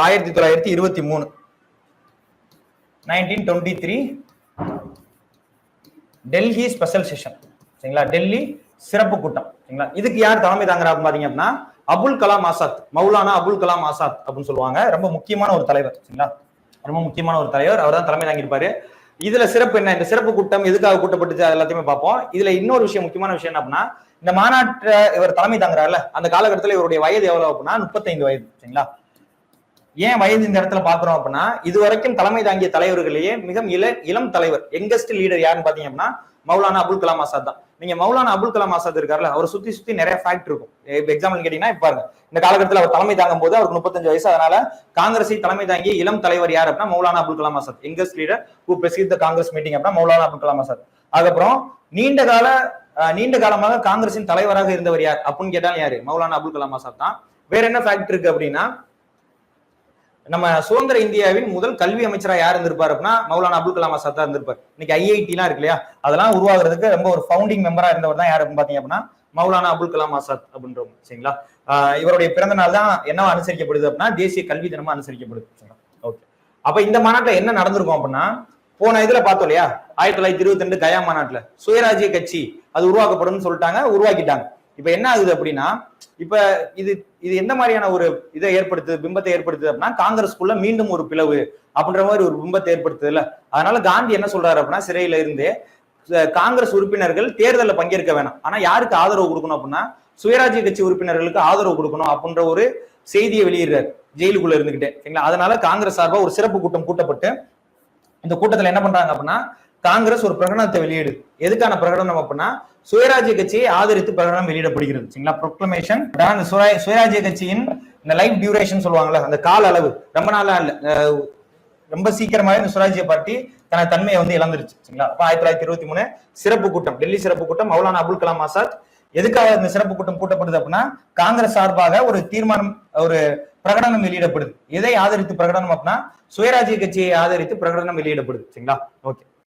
1923 1923 Delhi special session. சரிங்களா, டெல்லி சிறப்பு கூட்டம். சரிங்களா, இதுக்கு யார் தலைமை தாங்குறா பாத்தீங்க அப்படின்னா அபுல் கலாம் ஆசாத், மௌலானா அபுல் கலாம் ஆசாத் அப்படின்னு சொல்லுவாங்க. ரொம்ப முக்கியமான ஒரு தலைவர். சரிங்களா, ரொம்ப முக்கியமான ஒரு தலைவர். அவர் தான் தலைமை தாங்கியிருப்பாரு. இதுல சிறப்பு என்ன, இந்த சிறப்பு கூட்டம் எதுக்காக கூட்டப்பட்டுச்சு அது எல்லாத்தையுமே பார்ப்போம். இதுல இன்னொரு விஷயம், முக்கியமான விஷயம் என்ன அப்படின்னா, இந்த மாநாட்டை இவர் தலைமை தாங்குறாருல அந்த காலகட்டத்தில் இவருடைய வயது எவ்வளவு அப்படின்னா 35 வயது. சரிங்களா, ஏன் வயது இந்த இடத்துல பாக்குறோம் அப்படின்னா, இதுவரைக்கும் தலைமை தாங்கிய தலைவர்களையே மிக இளம் தலைவர், யங்கஸ்ட் லீடர் யாருன்னு பாத்தீங்க அப்படின்னா மௌலானா அபுல் கலாம் ஆசாத் தான். நீங்க மௌலானா அபுல் கலாம் ஆசாத் இருக்காருல்ல, அவர் சுத்தி நிறைய ஃபேக்ட் இருக்கும். எக்ஸாம்பிள் கேட்டீங்கன்னா இப்ப பாருங்க, இந்த காலகட்டத்தில் அவர் தலைமை தாங்கும் போது அவருக்கு 35 வயசு. அதனால காங்கிரஸை தலைமை தாங்கிய இளம் தலைவர் யார் அப்படின்னா Maulana Abul Kalam Azad, youngest leader who presided the Congress meeting அப்படின்னா மௌலானா அபுல் கலாம் ஆசாத். அதுக்கப்புறம் நீண்ட காலமாக காங்கிரசின் தலைவராக இருந்தவர் யார் அப்படின்னு கேட்டாலும் யாரு, மௌலானா அபுல் கலாம் ஆசாத் தான். வேற என்ன ஃபேக்ட் இருக்கு அப்படின்னா, நம்ம சுதந்திர இந்தியாவின் முதல் கல்வி அமைச்சரா யார் இருந்திருப்பாரு அப்படின்னா மௌலானா அபுல் கலாம் ஆசாத் தான் இருந்திருப்பாரு. இன்னைக்கு ஐஐடி எல்லாம் இருக்கு இல்லையா, அதெல்லாம் உருவாகிறதுக்கு ரொம்ப ஒரு ஃபவுண்டிங் மெம்பரா இருந்தவர் தான் யாரு பாத்தீங்க அப்படின்னா மௌலானா அபுல் கலாம் ஆசாத் அப்படின்றவங்க. சரிங்களா, இவருடைய பிறந்த நாள் தான் என்னவா அனுசரிக்கப்படுது அப்படின்னா தேசிய கல்வி தினமா அனுசரிக்கப்படுது. ஓகே, அப்ப இந்த மாநாட்டில் என்ன நடந்திருக்கும் அப்படின்னா, போன இதுல பார்த்தோம் இல்லையா 1922 கயா மாநாட்டுல சுயராஜ்ய கட்சி அது உருவாக்கப்படும் சொல்லிட்டாங்க, உருவாக்கிட்டாங்க. இப்ப என்ன ஆகுது அப்படின்னா, இப்ப இது எந்த மாதிரியான ஒரு இதை ஏற்படுத்துது, பிம்பத்தை ஏற்படுத்துது அப்படின்னா, காங்கிரஸ்குள்ள மீண்டும் ஒரு பிளவு அப்படின்ற மாதிரி ஒரு பிம்பத்தை ஏற்படுத்துது இல்ல. அதனால காந்தி என்ன சொல்றாரு அப்படின்னா, சிறையில இருந்தே காங்கிரஸ் உறுப்பினர்கள் தேர்தலில் பங்கேற்க வேணாம், ஆனா யாருக்கு ஆதரவு கொடுக்கணும் அப்படின்னா சுயராஜ்ய கட்சி உறுப்பினர்களுக்கு ஆதரவு கொடுக்கணும் அப்படின்ற ஒரு செய்தியை வெளியிடுறாரு ஜெயிலுக்குள்ள இருந்துகிட்டே. சரிங்களா, அதனால காங்கிரஸ் சார்பா ஒரு சிறப்பு கூட்டம் கூட்டப்பட்டு இந்த கூட்டத்துல என்ன பண்றாங்க அப்படின்னா, காங்கிரஸ் ஒரு பிரகடனத்தை வெளியிடு. எதுக்கான பிரகடனம் அப்படின்னா, சுயராஜ்ய கட்சியை ஆதரித்து பிரகடனம் வெளியிடப்படுகிறது. சரிங்களா, ப்ரொக்ளமேஷன். சுயராஜ்ய கட்சியின் இந்த லைஃப் டியூரேஷன் சொல்லுவாங்கல்ல, அந்த கால அளவு ரொம்ப நாளா இல்ல, ரொம்ப சீக்கிரமாவே இந்த சுயராஜ்ய பார்ட்டி தனது தன்மையை இழந்துருச்சு. சரிங்களா, அப்ப 1923 சிறப்பு கூட்டம், டெல்லி சிறப்பு கூட்டம், மௌலானா அபுல் கலாம் ஆசாத். எதுக்காக இந்த சிறப்பு கூட்டம் கூட்டப்படுது அப்படின்னா, காங்கிரஸ் சார்பாக ஒரு தீர்மானம், ஒரு பிரகடனம் வெளியிடப்படுது. எதை ஆதரித்து பிரகடனம் அப்படின்னா சுயராஜ்ய கட்சியை ஆதரித்து பிரகடனம் வெளியிடப்படுது. சரிங்களா, ஓகே.